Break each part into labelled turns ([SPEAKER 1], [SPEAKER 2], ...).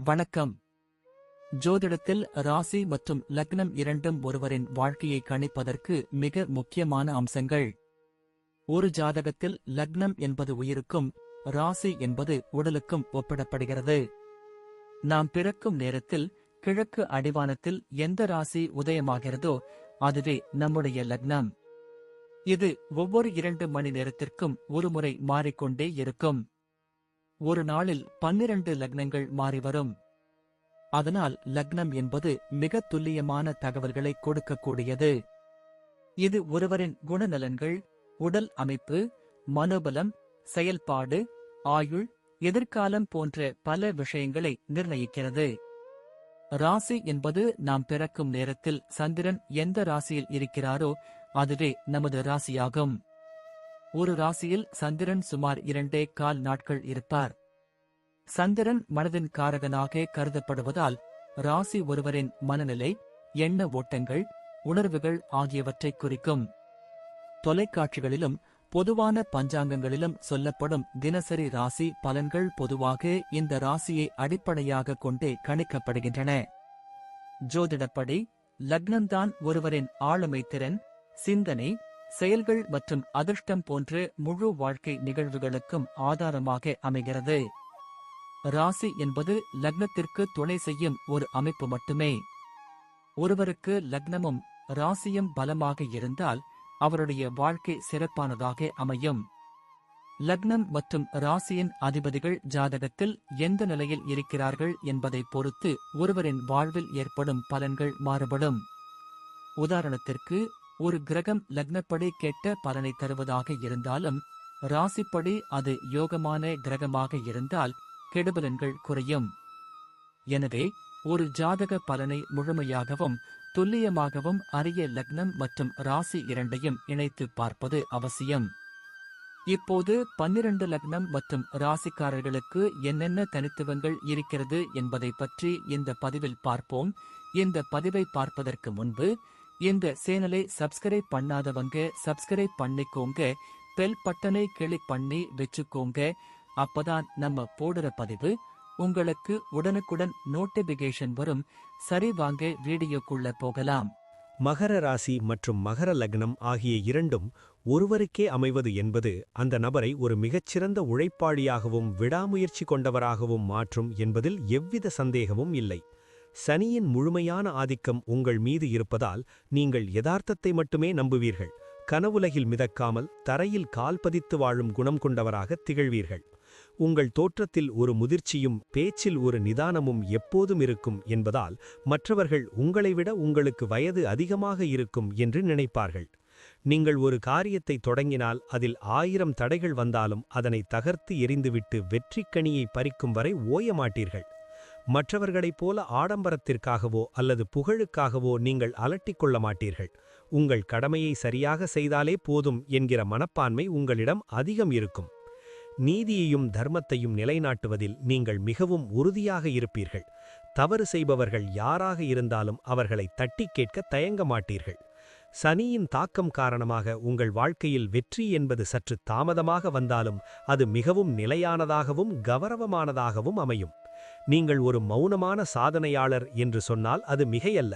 [SPEAKER 1] வணக்கம். ஜோதிடத்தில் ராசி மற்றும் லக்னம் இரண்டும் ஒருவரின் வாழ்க்கையை கணிப்பதற்கு மிக முக்கியமான அம்சங்கள். ஒரு ஜாதகத்தில் லக்னம் என்பது உயிருக்கும், ராசி என்பது உடலுக்கும் ஒப்பிடப்படுகிறது. நாம் பிறக்கும் நேரத்தில் கிழக்கு அடிவானத்தில் எந்த ராசி உதயமாகிறதோ அதுவே நம்முடைய லக்னம். இது ஒவ்வொரு 2 மணி நேரத்திற்கும் ஒருமுறை மாறிக்கொண்டே இருக்கும். ஒரு நாளில் 12 லக்னங்கள் மாறிவரும். அதனால் லக்னம் என்பது மிக துல்லியமான தகவல்களை கொடுக்கக்கூடியது. இது ஒருவரின் குணநலன்கள், உடல் அமைப்பு, மனோபலம், செயல்பாடு, ஆயுள், எதிர்காலம் போன்ற பல விஷயங்களை நிர்ணயிக்கிறது. ராசி என்பது நாம் பிறக்கும் நேரத்தில் சந்திரன் எந்த ராசியில் இருக்கிறாரோ அதுவே நமது ராசியாகும். ஒரு ராசியில் சந்திரன் சுமார் 2.25 நாட்கள் இருப்பார். சந்திரன் மனதின் காரகனாக கருதப்படுவதால் ராசி ஒருவரின் மனநிலை, எண்ண ஓட்டங்கள், உணர்வுகள் ஆகியவற்றை குறிக்கும். தொலைக்காட்சிகளிலும் பொதுவான பஞ்சாங்கங்களிலும் சொல்லப்படும் தினசரி ராசி பலன்கள் பொதுவாக இந்த ராசியை அடிப்படையாக கொண்டே கணிக்கப்படுகின்றன. ஜோதிடப்படி லக்னம்தான் ஒருவரின் ஆளுமை திறன், சிந்தனை, செயல்கள் மற்றும் அதிர்ஷ்டம் போன்ற முழு வாழ்க்கை நிகழ்வுகளுக்கும் ஆதாரமாக அமைகிறது. ராசி என்பது லக்னத்திற்கு துணை செய்யும் ஒரு அமைப்பு மட்டுமே. ஒருவருக்கு லக்னமும் ராசியும் பலமாக இருந்தால் அவருடைய வாழ்க்கை சிறப்பானதாக அமையும். லக்னம் மற்றும் ராசியின் அதிபதிகள் ஜாதகத்தில் எந்த நிலையில் இருக்கிறார்கள் என்பதை பொறுத்து ஒருவரின் வாழ்வில் ஏற்படும் பலன்கள் மாறுபடும். உதாரணத்திற்கு, ஒரு கிரகம் லக்னப்படி கெட்ட பலனை தருவதாக இருந்தாலும் ராசிப்படி அது யோகமான கிரகமாக இருந்தால் கெடுபலன்கள் குறையும். எனவே ஒரு ஜாதக பலனை முழுமையாகவும் துல்லியமாகவும் அறிய லக்னம் மற்றும் ராசி இரண்டையும் இணைத்து பார்ப்பது அவசியம். இப்போது 12 லக்னம் மற்றும் ராசிக்காரர்களுக்கு என்னென்ன தனித்துவங்கள் இருக்கிறது என்பதை பற்றி இந்த பதிவில் பார்ப்போம். இந்த பதிவை பார்ப்பதற்கு முன்பு இந்த சேனலை சப்ஸ்கிரைப் பண்ணாதவங்க சப்ஸ்கிரைப் பண்ணிக்கோங்க, பெல் பட்டனை கிளிக் பண்ணி வச்சுக்கோங்க. அப்பதான் நம்ம போடுற பதிவு உங்களுக்கு உடனுக்குடன் நோட்டிபிகேஷன் வரும். சரி, வாங்க வீடியோக்குள்ள போகலாம்.
[SPEAKER 2] மகர ராசி மற்றும் மகர லக்னம் ஆகிய இரண்டும் ஒருவருக்கே அமைவது என்பது அந்த நபரை ஒரு மிகச்சிறந்த உழைப்பாளியாகவும் விடாமுயற்சி கொண்டவராகவும் மாற்றும் என்பதில் எவ்வித சந்தேகமும் இல்லை. சனியின் முழுமையான ஆதிக்கம் உங்கள் மீது இருப்பதால் நீங்கள் யதார்த்தத்தை மட்டுமே நம்புவீர்கள். கனவுலகில் மிதக்காமல் தரையில் கால் பதித்து வாழும் குணம் கொண்டவராக திகழ்வீர்கள். உங்கள் தோற்றத்தில் ஒரு முதிர்ச்சியும் பேச்சில் ஒரு நிதானமும் எப்போதும் இருக்கும் என்பதால் மற்றவர்கள் உங்களை விட உங்களுக்கு வயது அதிகமாக இருக்கும் என்று நினைப்பார்கள். நீங்கள் ஒரு காரியத்தை தொடங்கினால் அதில் 1000 தடைகள் வந்தாலும் அதனை தகர்த்து எறிந்துவிட்டு வெற்றிக்கனியை பறிக்கும் வரை ஓயமாட்டீர்கள். மற்றவர்களைப் போல ஆடம்பரத்திற்காகவோ அல்லது புகழுக்காகவோ நீங்கள் அலட்டிக்கொள்ள மாட்டீர்கள். உங்கள் கடமையை சரியாக செய்தாலே போதும் என்கிற மனப்பான்மை உங்களிடம் அதிகம் இருக்கும். நீதியையும் தர்மத்தையும் நிலைநாட்டுவதில் நீங்கள் மிகவும் உறுதியாக இருப்பீர்கள். தவறு செய்பவர்கள் யாராக இருந்தாலும் அவர்களை தட்டி கேட்க தயங்க மாட்டீர்கள். சனியின் தாக்கம் காரணமாக உங்கள் வாழ்க்கையில் வெற்றி என்பது சற்று தாமதமாக வந்தாலும் அது மிகவும் நிலையானதாகவும் கௌரவமானதாகவும் அமையும். நீங்கள் ஒரு மௌனமான சாதனையாளர் என்று சொன்னால் அது மிகையல்ல.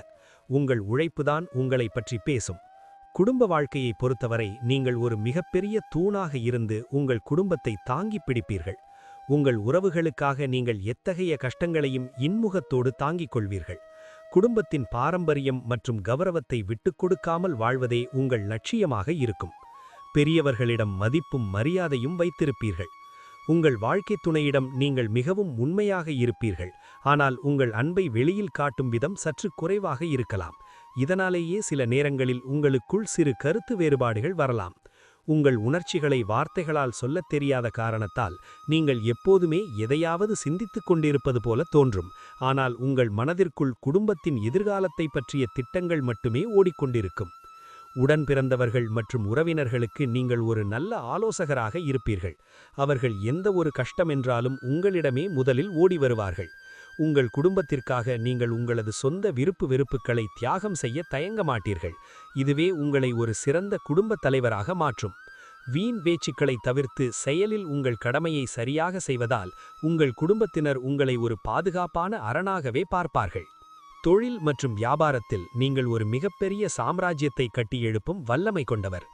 [SPEAKER 2] உங்கள் உழைப்புதான் உங்களை பற்றி பேசும். குடும்ப வாழ்க்கையை பொறுத்தவரை நீங்கள் ஒரு மிகப்பெரிய தூணாக இருந்து உங்கள் குடும்பத்தை தாங்கி பிடிப்பீர்கள். உங்கள் உறவுகளுக்காக நீங்கள் எத்தகைய கஷ்டங்களையும் இன்முகத்தோடு தாங்கிக் கொள்வீர்கள். குடும்பத்தின் பாரம்பரியம் மற்றும் கௌரவத்தை விட்டுக் கொடுக்காமல் வாழ்வதே உங்கள் லட்சியமாக இருக்கும். பெரியவர்களிடம் மதிப்பும் மரியாதையும் வைத்திருப்பீர்கள். உங்கள் வாழ்க்கை துணையிடம் நீங்கள் மிகவும் உண்மையாக இருப்பீர்கள். ஆனால் உங்கள் அன்பை வெளியில் காட்டும் விதம் சற்று குறைவாக இருக்கலாம். இதனாலேயே சில நேரங்களில் உங்களுக்குள் சிறு கருத்து வேறுபாடுகள் வரலாம். உங்கள் உணர்ச்சிகளை வார்த்தைகளால் சொல்லத் தெரியாத காரணத்தால் நீங்கள் எப்போதுமே எதையாவது சிந்தித்துக் கொண்டிருப்பது போல தோன்றும். ஆனால் உங்கள் மனதிற்குள் குடும்பத்தின் எதிர்காலத்தை பற்றிய திட்டங்கள் மட்டுமே ஓடிக்கொண்டிருக்கும். உடன் பிறந்தவர்கள் மற்றும் உறவினர்களுக்கு நீங்கள் ஒரு நல்ல ஆலோசகராக இருப்பீர்கள். அவர்கள் எந்த ஒரு கஷ்டம் என்றாலும் உங்களிடமே முதலில் ஓடி வருவார்கள். உங்கள் குடும்பத்திற்காக நீங்கள் உங்களது சொந்த விருப்பு வெறுப்புகளை தியாகம் செய்ய தயங்க மாட்டீர்கள். இதுவே உங்களை ஒரு சிறந்த குடும்பத் தலைவராக மாற்றும். வீண் பேச்சுக்களை தவிர்த்து செயலில் உங்கள் கடமையை சரியாக செய்வதால் உங்கள் குடும்பத்தினர் உங்களை ஒரு பாதுகாப்பான அரணாகவே பார்ப்பார்கள். தொழில் மற்றும் வியாபாரத்தில் நீங்கள் ஒரு மிகப்பெரிய சாம்ராஜ்யத்தை கட்டியெழுப்பும் வல்லமை கொண்டவர்.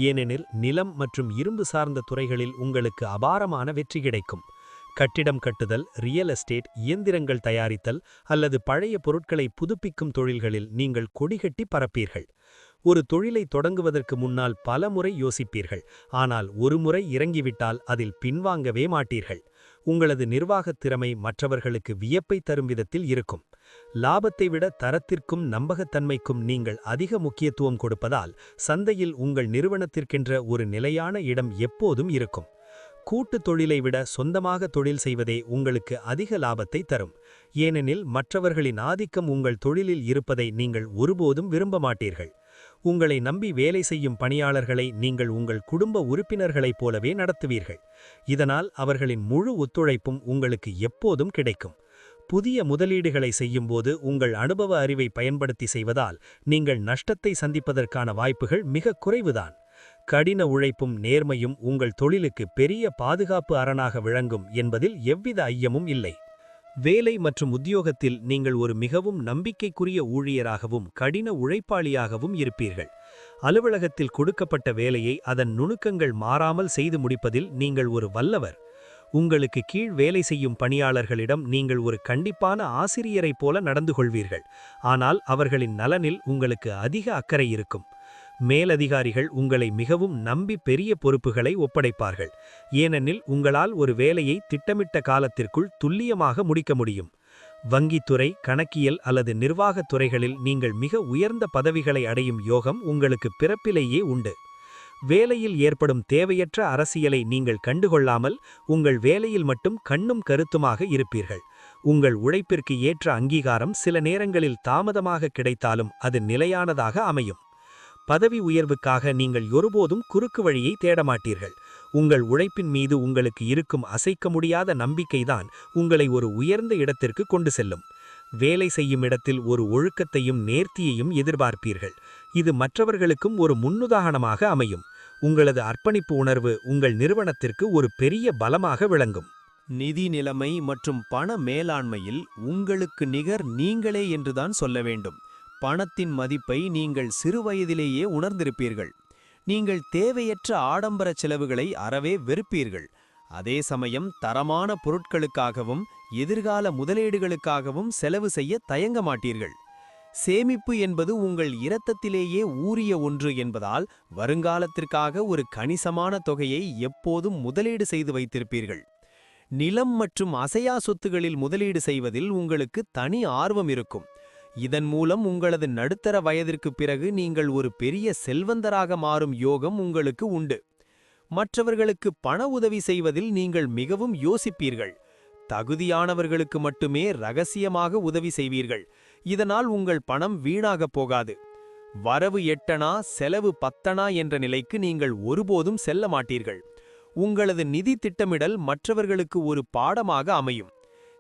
[SPEAKER 2] ஏனெனில் நிலம் மற்றும் இரும்பு சார்ந்த துறைகளில் உங்களுக்கு அபாரமான வெற்றி கிடைக்கும். கட்டிடம் கட்டுதல், ரியல் எஸ்டேட், இயந்திரங்கள் தயாரித்தல் அல்லது பழைய பொருட்களை புதுப்பிக்கும் தொழில்களில் நீங்கள் கொடிகட்டி பறப்பீர்கள். ஒரு தொழிலை தொடங்குவதற்கு முன்னால் பல முறை யோசிப்பீர்கள், ஆனால் ஒருமுறை இறங்கிவிட்டால் அதில் பின்வாங்கவே மாட்டீர்கள். உங்களது நிர்வாகத் திறமை மற்றவர்களுக்கு வியப்பை தரும் விதத்தில் இருக்கும். லாபத்தை விட தரத்திற்கும் நம்பகத்தன்மைக்கும் நீங்கள் அதிக முக்கியத்துவம் கொடுப்பதால் சந்தையில் உங்கள் நிறுவனத்திற்கென்ற ஒரு நிலையான இடம் எப்போதும் இருக்கும். கூட்டுத் தொழிலை விட சொந்தமாக தொழில் செய்வதே உங்களுக்கு அதிக லாபத்தை தரும். ஏனெனில் மற்றவர்களின் ஆதிக்கம் உங்கள் தொழிலில் இருப்பதை நீங்கள் ஒருபோதும் விரும்ப மாட்டீர்கள். உங்களை நம்பி வேலை செய்யும் பணியாளர்களை நீங்கள் உங்கள் குடும்ப உறுப்பினர்களைப் போலவே நடத்துவீர்கள். இதனால் அவர்களின் முழு ஒத்துழைப்பும் உங்களுக்கு எப்போதும் கிடைக்கும். புதிய முதலீடுகளை செய்யும்போது உங்கள் அனுபவ அறிவை பயன்படுத்தி செய்வதால் நீங்கள் நஷ்டத்தை சந்திப்பதற்கான வாய்ப்புகள் மிக குறைவுதான். கடின உழைப்பும் நேர்மையும் உங்கள் தொழிலுக்கு பெரிய பாதுகாப்பு அரணாக விளங்கும் என்பதில் எவ்வித ஐயமும் இல்லை. வேலை மற்றும் உத்தியோகத்தில் நீங்கள் ஒரு மிகவும் நம்பிக்கைக்குரிய ஊழியராகவும் கடின உழைப்பாளியாகவும் இருப்பீர்கள். அலுவலகத்தில் கொடுக்கப்பட்ட வேலையை அதன் நுணுக்கங்கள் மாறாமல் செய்து முடிப்பதில் நீங்கள் ஒரு வல்லவர். உங்களுக்கு கீழ் வேலை செய்யும் பணியாளர்களிடம் நீங்கள் ஒரு கண்டிப்பான ஆசிரியரைப் போல நடந்து கொள்வீர்கள். ஆனால் அவர்களின் நலனில் உங்களுக்கு அதிக அக்கறை இருக்கும். மேலதிகாரிகள் உங்களை மிகவும் நம்பி பெரிய பொறுப்புகளை ஒப்படைப்பார்கள். ஏனெனில் உங்களால் ஒரு வேலையை திட்டமிட்ட காலத்திற்குள் துல்லியமாக முடிக்க முடியும். வங்கித்துறை, கணக்கியல் அல்லது நிர்வாகத் துறைகளில் நீங்கள் மிக உயர்ந்த பதவிகளை அடையும் யோகம் உங்களுக்கு பிறப்பிலேயே உண்டு. வேலையில் ஏற்படும் தேவையற்ற அரசியலை நீங்கள் கண்டுகொள்ளாமல் உங்கள் வேலையில் மட்டும் கண்ணும் கருத்துமாக இருப்பீர்கள். உங்கள் உழைப்பிற்கு ஏற்ற அங்கீகாரம் சில நேரங்களில் தாமதமாக கிடைத்தாலும் அது நிலையானதாக அமையும். பதவி உயர்வுக்காக நீங்கள் ஒருபோதும் குறுக்கு வழியை தேடமாட்டீர்கள். உங்கள் உழைப்பின் மீது உங்களுக்கு இருக்கும் அசைக்க முடியாத நம்பிக்கைதான் உங்களை ஒரு உயர்ந்த இடத்திற்கு கொண்டு செல்லும். வேலை செய்யும் இடத்தில் ஒரு ஒழுக்கத்தையும் நேர்த்தியையும் எதிர்பார்ப்பீர்கள். இது மற்றவர்களுக்கும் ஒரு முன்னுதாரணமாக அமையும். உங்களது அர்ப்பணிப்பு உணர்வு உங்கள் நிறுவனத்திற்கு ஒரு பெரிய பலமாக விளங்கும்.
[SPEAKER 3] நிதி நிலைமை மற்றும் பண மேலாண்மையில் உங்களுக்கு நிகர் நீங்களே என்றுதான் சொல்ல வேண்டும். பணத்தின் மதிப்பை நீங்கள் சிறுவயதிலேயே உணர்ந்திருப்பீர்கள். நீங்கள் தேவையற்ற ஆடம்பர செலவுகளை அறவே வெறுப்பீர்கள். அதே சமயம் தரமான பொருட்களுக்காகவும் எதிர்கால முதலீடுகளுக்காகவும் செலவு செய்ய தயங்க மாட்டீர்கள். சேமிப்பு என்பது உங்கள் இரத்தத்திலேயே ஊறிய ஒன்று என்பதால் வருங்காலத்திற்காக ஒரு கணிசமான தொகையை எப்போதும் முதலீடு செய்து வைத்திருப்பீர்கள். நிலம் மற்றும் அசையா சொத்துகளில் முதலீடு செய்வதில் உங்களுக்கு தனி ஆர்வம் இருக்கும். இதன் மூலம் உங்களது நடுத்தர வயதிற்கு பிறகு நீங்கள் ஒரு பெரிய செல்வந்தராக மாறும் யோகம் உங்களுக்கு உண்டு. மற்றவர்களுக்கு பண உதவி செய்வதில் நீங்கள் மிகவும் யோசிப்பீர்கள். தகுதியானவர்களுக்கு மட்டுமே ரகசியமாக உதவி செய்வீர்கள். இதனால் உங்கள் பணம் வீணாகப் போகாது. வரவு 8 செலவு 10 என்ற நிலைக்கு நீங்கள் ஒருபோதும் செல்ல மாட்டீர்கள். உங்களது நிதி திட்டமிடல் மற்றவர்களுக்கு ஒரு பாடமாக அமையும்.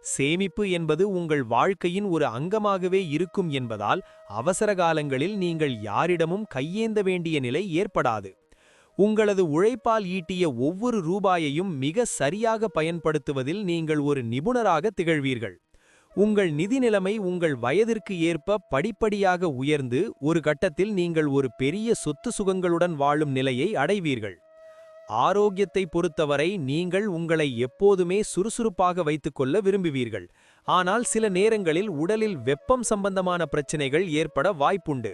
[SPEAKER 3] சேமிப்பு என்பது உங்கள் வாழ்க்கையின் ஒரு அங்கமாகவே இருக்கும் என்பதால் அவசர காலங்களில் நீங்கள் யாரிடமும் கையேந்த வேண்டிய நிலை ஏற்படாது. உங்களது உழைப்பால் ஈட்டிய ஒவ்வொரு ரூபாயையும் மிக சரியாக பயன்படுத்துவதில் நீங்கள் ஒரு நிபுணராக திகழ்வீர்கள். உங்கள் நிதி நிலைமை உங்கள் வயதிற்கு ஏற்ப படிப்படியாக உயர்ந்து ஒரு கட்டத்தில் நீங்கள் ஒரு பெரிய சொத்து சுகங்களுடன் வாழும் நிலையை அடைவீர்கள். ஆரோக்கியத்தை பொறுத்தவரை நீங்கள் உங்களை எப்போதுமே சுறுசுறுப்பாக வைத்துக்கொள்ள விரும்புவீர்கள். ஆனால் சில நேரங்களில் உடலில் வெப்பம் சம்பந்தமான பிரச்சினைகள் ஏற்பட வாய்ப்புண்டு.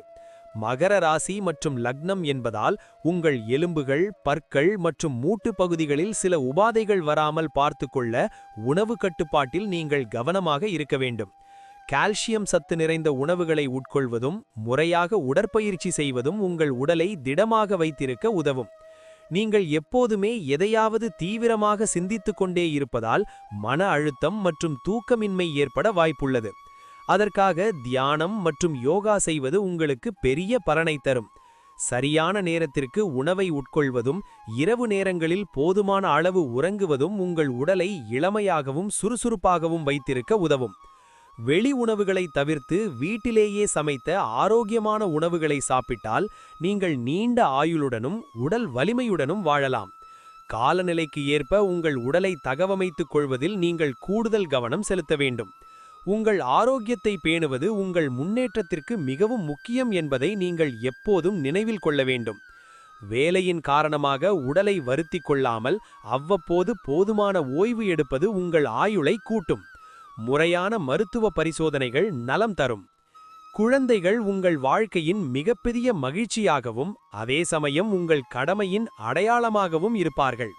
[SPEAKER 3] மகர ராசி மற்றும் லக்னம் என்பதால் உங்கள் எலும்புகள், பற்கள் மற்றும் மூட்டு பகுதிகளில் சில உபாதைகள் வராமல் பார்த்துக்கொள்ள உணவு கட்டுப்பாட்டில் நீங்கள் கவனமாக இருக்க வேண்டும். கால்சியம் சத்து நிறைந்த உணவுகளை உட்கொள்வதும் முறையாக உடற்பயிற்சி செய்வதும் உங்கள் உடலை திடமாக வைத்திருக்க உதவும். நீங்கள் எப்போதுமே எதையாவது தீவிரமாக சிந்தித்துக் கொண்டே இருப்பதால் மன அழுத்தம் மற்றும் தூக்கமின்மை ஏற்பட வாய்ப்புள்ளது. அதற்காக தியானம் மற்றும் யோகா செய்வது உங்களுக்கு பெரிய பலனை தரும். சரியான நேரத்திற்கு உணவை உட்கொள்வதும் இரவு நேரங்களில் போதுமான அளவு உறங்குவதும் உங்கள் உடலை இளமையாகவும் சுறுசுறுப்பாகவும் வைத்திருக்க உதவும். வெளி உணவுகளை தவிர்த்து வீட்டிலேயே சமைத்த ஆரோக்கியமான உணவுகளை சாப்பிட்டால் நீங்கள் நீண்ட ஆயுளுடனும் உடல் வலிமையுடனும் வாழலாம். காலநிலைக்கு ஏற்ப உங்கள் உடலை தகவமைத்துக் கொள்வதில் நீங்கள் கூடுதல் கவனம் செலுத்த வேண்டும். உங்கள் ஆரோக்கியத்தை பேணுவது உங்கள் முன்னேற்றத்திற்கு மிகவும் முக்கியம் என்பதை நீங்கள் எப்போதும் நினைவில் கொள்ள வேண்டும். வேலையின் காரணமாக உடலை வருத்திக் கொள்ளாமல் அவ்வப்போது போதுமான ஓய்வு எடுப்பது உங்கள் ஆயுளை கூட்டும். முறையான மருத்துவ பரிசோதனைகள் நலம் தரும். குழந்தைகள் உங்கள் வாழ்க்கையின் மிகப்பெரிய மகிழ்ச்சியாகவும் அதே சமயம் உங்கள் கடமையின் அடையாளமாகவும் இருப்பார்கள்.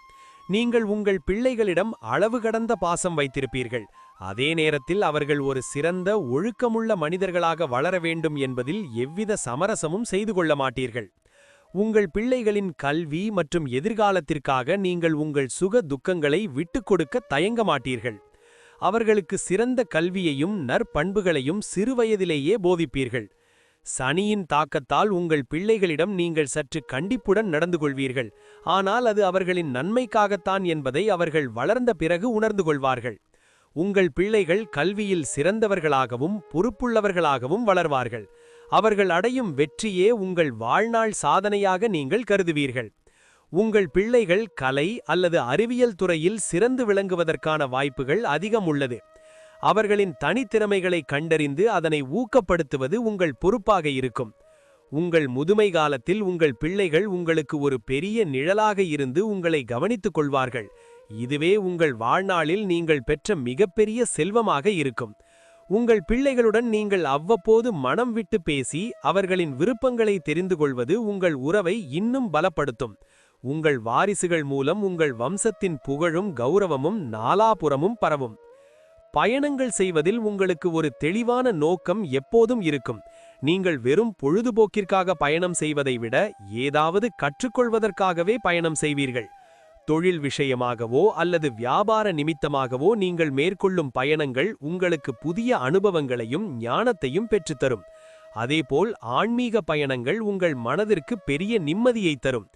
[SPEAKER 3] நீங்கள் உங்கள் பிள்ளைகளிடம் அளவு கடந்த பாசம் வைத்திருப்பீர்கள். அதே நேரத்தில் அவர்கள் ஒரு சிறந்த ஒழுக்கமுள்ள மனிதர்களாக வளர வேண்டும் என்பதில் எவ்வித சமரசமும் செய்து கொள்ள மாட்டீர்கள். உங்கள் பிள்ளைகளின் கல்வி மற்றும் எதிர்காலத்திற்காக நீங்கள் உங்கள் சுக துக்கங்களை விட்டுக் கொடுக்க தயங்க மாட்டீர்கள். அவர்களுக்கு சிறந்த கல்வியையும் நற்பண்புகளையும் சிறுவயதிலேயே போதிப்பீர்கள். சனியின் தாக்கத்தால் உங்கள் பிள்ளைகளிடம் நீங்கள் சற்று கண்டிப்புடன் நடந்து கொள்வீர்கள். ஆனால் அது அவர்களின் நன்மைக்காகத்தான் என்பதை அவர்கள் வளர்ந்த பிறகு உணர்ந்து கொள்வார்கள். உங்கள் பிள்ளைகள் கல்வியில் சிறந்தவர்களாகவும் பொறுப்புள்ளவர்களாகவும் வளர்வார்கள். அவர்கள் அடையும் வெற்றியே உங்கள் வாழ்நாள் சாதனையாக நீங்கள் கருதுவீர்கள். உங்கள் பிள்ளைகள் கலை அல்லது அறிவியல் துறையில் சிறந்து விளங்குவதற்கான வாய்ப்புகள் அதிகம் உள்ளது. அவர்களின் தனித்திறமைகளை கண்டறிந்து அதனை ஊக்கப்படுத்துவது உங்கள் பொறுப்பாக இருக்கும். உங்கள் முதுமை காலத்தில் உங்கள் பிள்ளைகள் உங்களுக்கு ஒரு பெரிய நிழலாக இருந்து உங்களை கவனித்துக் கொள்வார்கள். இதுவே உங்கள் வாழ்நாளில் நீங்கள் பெற்ற மிகப்பெரிய செல்வமாக இருக்கும். உங்கள் பிள்ளைகளுடன் நீங்கள் அவ்வப்போது மனம் விட்டு பேசி அவர்களின் விருப்பங்களை தெரிந்து கொள்வது உங்கள் உறவை இன்னும் பலப்படுத்தும். உங்கள் வாரிசுகள் மூலம் உங்கள் வம்சத்தின் புகழும் கௌரவமும் நாலாபுறமும் பரவும். பயணங்கள் செய்வதில் உங்களுக்கு ஒரு தெளிவான நோக்கம் எப்போதும் இருக்கும். நீங்கள் வெறும் பொழுதுபோக்கிற்காக பயணம் செய்வதை விட ஏதாவது கற்றுக்கொள்வதற்காகவே பயணம் செய்வீர்கள். தொழில் விஷயமாகவோ அல்லது வியாபார நிமித்தமாகவோ நீங்கள் மேற்கொள்ளும் பயணங்கள் உங்களுக்கு புதிய அனுபவங்களையும் ஞானத்தையும் பெற்றுத்தரும். அதேபோல் ஆன்மீக பயணங்கள் உங்கள் மனதிற்கு பெரிய நிம்மதியை தரும்.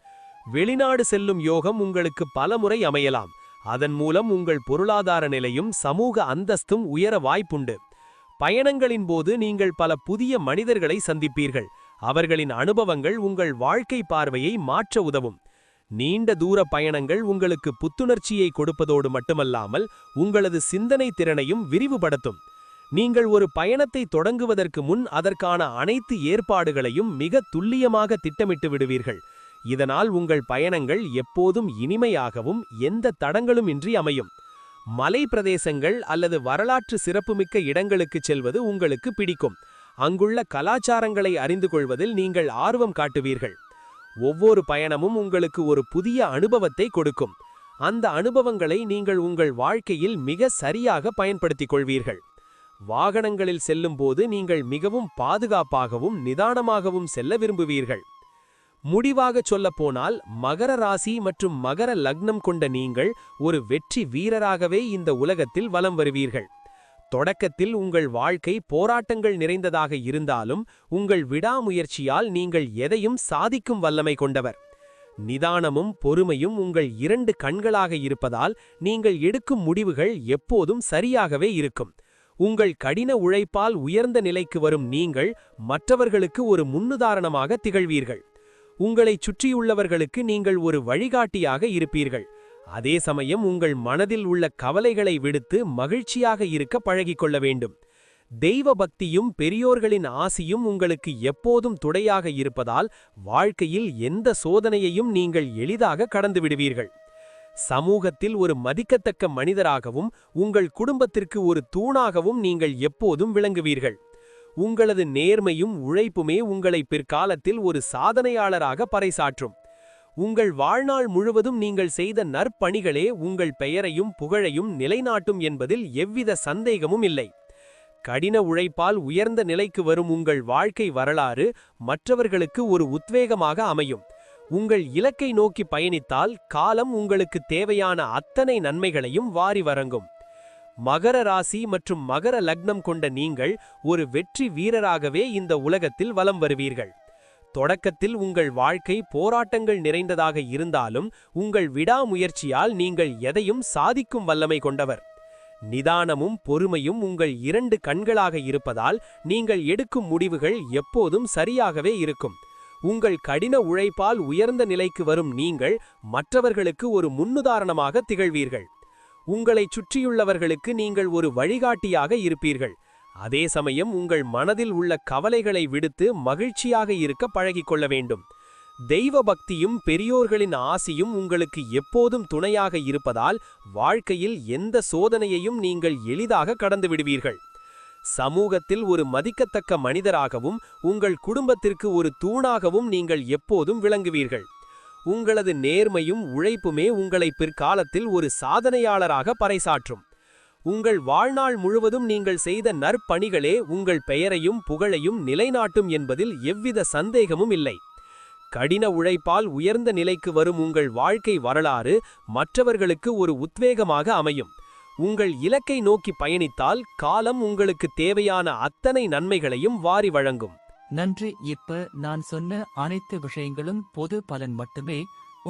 [SPEAKER 3] வெளிநாடு செல்லும் யோகம் உங்களுக்கு பலமுறை அமையலாம். அதன் மூலம் உங்கள் பொருளாதார நிலையும் சமூக அந்தஸ்தும் உயர வாய்ப்புண்டு. பயணங்களின் போது நீங்கள் பல புதிய மனிதர்களை சந்திப்பீர்கள். அவர்களின் அனுபவங்கள் உங்கள் வாழ்க்கை பார்வையை மாற்ற உதவும். நீண்ட தூர பயணங்கள் உங்களுக்கு புத்துணர்ச்சியை கொடுப்பதோடு மட்டுமல்லாமல் உங்களது சிந்தனை திறனையும் விரிவுபடுத்தும். நீங்கள் ஒரு பயணத்தை தொடங்குவதற்கு முன் அதற்கான அனைத்து ஏற்பாடுகளையும் மிக துல்லியமாக திட்டமிட்டு விடுவீர்கள். இதனால் உங்கள் பயணங்கள் எப்போதும் இனிமையாகவும் எந்த தடங்களும் இன்றி அமையும். மலை பிரதேசங்கள் அல்லது வரலாற்று சிறப்புமிக்க இடங்களுக்குச் செல்வது உங்களுக்கு பிடிக்கும். அங்குள்ள கலாச்சாரங்களை அறிந்து கொள்வதில் நீங்கள் ஆர்வம் காட்டுவீர்கள். ஒவ்வொரு பயணமும் உங்களுக்கு ஒரு புதிய அனுபவத்தை கொடுக்கும். அந்த அனுபவங்களை நீங்கள் உங்கள் வாழ்க்கையில் மிக சரியாக பயன்படுத்திக் கொள்வீர்கள். வாகனங்களில் செல்லும்போது நீங்கள் மிகவும் பாதுகாப்பாகவும் நிதானமாகவும் செல்ல விரும்புவீர்கள். முடிவாகச் சொல்லப்போனால் மகர ராசி மற்றும் மகர லக்னம் கொண்ட நீங்கள் ஒரு வெற்றி வீரராகவே இந்த உலகத்தில் வலம் வருவீர்கள். தொடக்கத்தில் உங்கள் வாழ்க்கை போராட்டங்கள் நிறைந்ததாக இருந்தாலும் உங்கள் விடாமுயற்சியால் நீங்கள் எதையும் சாதிக்கும் வல்லமை கொண்டவர். நிதானமும் பொறுமையும் உங்கள் இரண்டு கண்களாக இருப்பதால் நீங்கள் எடுக்கும் முடிவுகள் எப்போதும் சரியாகவே இருக்கும். உங்கள் கடின உழைப்பால் உயர்ந்த நிலைக்கு வரும் நீங்கள் மற்றவர்களுக்கு ஒரு முன்னுதாரணமாக திகழ்வீர்கள். உங்களைச் சுற்றியுள்ளவர்களுக்கு நீங்கள் ஒரு வழிகாட்டியாக இருப்பீர்கள். அதே சமயம் உங்கள் மனதில் உள்ள கவலைகளை விடுத்து மகிழ்ச்சியாக இருக்க பழகிக்கொள்ள வேண்டும். தெய்வ பக்தியும் பெரியோர்களின் ஆசியும் உங்களுக்கு எப்போதும் துணையாக இருப்பதால் வாழ்க்கையில் எந்த சோதனையையும் நீங்கள் எளிதாக கடந்து விடுவீர்கள். சமூகத்தில் ஒரு மதிக்கத்தக்க மனிதராகவும் உங்கள் குடும்பத்திற்கு ஒரு தூணாகவும் நீங்கள் எப்போதும் விளங்குவீர்கள். உங்களது நேர்மையும் உழைப்புமே உங்களை பிற்காலத்தில் ஒரு சாதனையாளராக பறைசாற்றும். உங்கள் வாழ்நாள் முழுவதும் நீங்கள் செய்த நற்பணிகளே உங்கள் பெயரையும் புகழையும் நிலைநாட்டும் என்பதில் எவ்வித சந்தேகமும் இல்லை. கடின உழைப்பால் உயர்ந்த நிலைக்கு வரும் உங்கள் வாழ்க்கை வரலாறு மற்றவர்களுக்கு ஒரு உத்வேகமாக அமையும். உங்கள் இலக்கை நோக்கி பயணித்தால் காலம் உங்களுக்கு தேவையான அத்தனை நன்மைகளையும் வாரி வழங்கும். மகர ராசி மற்றும் மகர லக்னம் கொண்ட நீங்கள் ஒரு வெற்றி வீரராகவே இந்த உலகத்தில் வலம் வருவீர்கள். தொடக்கத்தில் உங்கள் வாழ்க்கை போராட்டங்கள் நிறைந்ததாக இருந்தாலும் உங்கள் விடாமுயற்சியால் நீங்கள் எதையும் சாதிக்கும் வல்லமை கொண்டவர். நிதானமும் பொறுமையும் உங்கள் 2 கண்களாக இருப்பதால் நீங்கள் எடுக்கும் முடிவுகள் எப்போதும் சரியாகவே இருக்கும். உங்கள் கடின உழைப்பால் உயர்ந்த நிலைக்கு வரும் நீங்கள் மற்றவர்களுக்கு ஒரு முன்னுதாரணமாக திகழ்வீர்கள். உங்களைச் சுற்றியுள்ளவர்களுக்கு நீங்கள் ஒரு வழிகாட்டியாக இருப்பீர்கள். அதே சமயம் உங்கள் மனதில் உள்ள கவலைகளை விடுத்து மகிழ்ச்சியாக இருக்க பழகிக்கொள்ள வேண்டும். தெய்வ பக்தியும் பெரியோர்களின் ஆசியும் உங்களுக்கு எப்போதும் துணையாக இருப்பதால் வாழ்க்கையில் எந்த சோதனையையும் நீங்கள் எளிதாக கடந்து விடுவீர்கள். சமூகத்தில் ஒரு மதிக்கத்தக்க மனிதராகவும் உங்கள் குடும்பத்திற்கு ஒரு தூணாகவும் நீங்கள் எப்போதும் விளங்குவீர்கள். உங்களது நேர்மையும் உழைப்புமே உங்களை பிற்காலத்தில் ஒரு சாதனையாளராக பறைசாற்றும். உங்கள் வாழ்நாள் முழுவதும் நீங்கள் செய்த நற்பணிகளே உங்கள் பெயரையும் புகழையும் நிலைநாட்டும் என்பதில் எவ்வித சந்தேகமும் இல்லை. கடின உழைப்பால் உயர்ந்த நிலைக்கு வரும் உங்கள் வாழ்க்கை வரலாறு மற்றவர்களுக்கு ஒரு உத்வேகமாக அமையும். உங்கள் இலக்கை நோக்கி பயணித்தால் காலம் உங்களுக்கு தேவையான அத்தனை நன்மைகளையும் வாரி வழங்கும்.
[SPEAKER 1] நன்றி. இப்ப நான் சொன்ன அனைத்து விஷயங்களும் பொது பலன் மட்டுமே.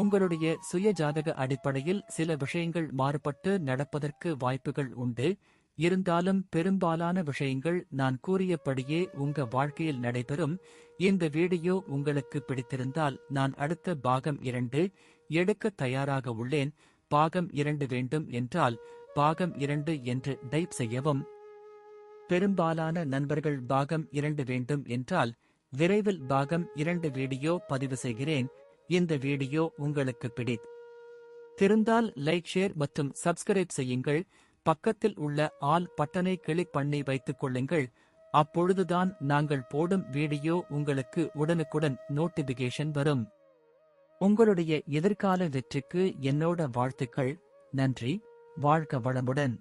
[SPEAKER 1] உங்களுடைய சுய ஜாதக அடிப்படையில் சில விஷயங்கள் மாறுபட்டு நடப்பதற்கு வாய்ப்புகள் உண்டு. இருந்தாலும் பெரும்பாலான விஷயங்கள் நான் கூறியபடியே உங்க வாழ்க்கையில் நடைபெறும். இந்த வீடியோ உங்களுக்கு பிடித்திருந்தால் நான் அடுத்த பாகம் 2 எடுக்க தயாராக உள்ளேன். பாகம் 2 வேண்டும் என்றால் பாகம் 2 என்று டைப் செய்யவும். பெரும்பாலான நண்பர்கள் பாகம் 2 வேண்டும் என்றால் விரைவில் பாகம் 2 வீடியோ பதிவு செய்கிறேன். இந்த வீடியோ உங்களுக்கு பிடித்திருந்தால் லைக், ஷேர் மற்றும் சப்ஸ்கிரைப் செய்யுங்கள். பக்கத்தில் உள்ள ஆல் பட்டனை கிளிக் பண்ணி வைத்துக் கொள்ளுங்கள். அப்பொழுதுதான் நாங்கள் போடும் வீடியோ உங்களுக்கு உடனுக்குடன் நோட்டிபிகேஷன் வரும். உங்களுடைய எதிர்கால வெற்றிக்கு என்னோட வாழ்த்துக்கள். நன்றி. வாழ்க வளமுடன்.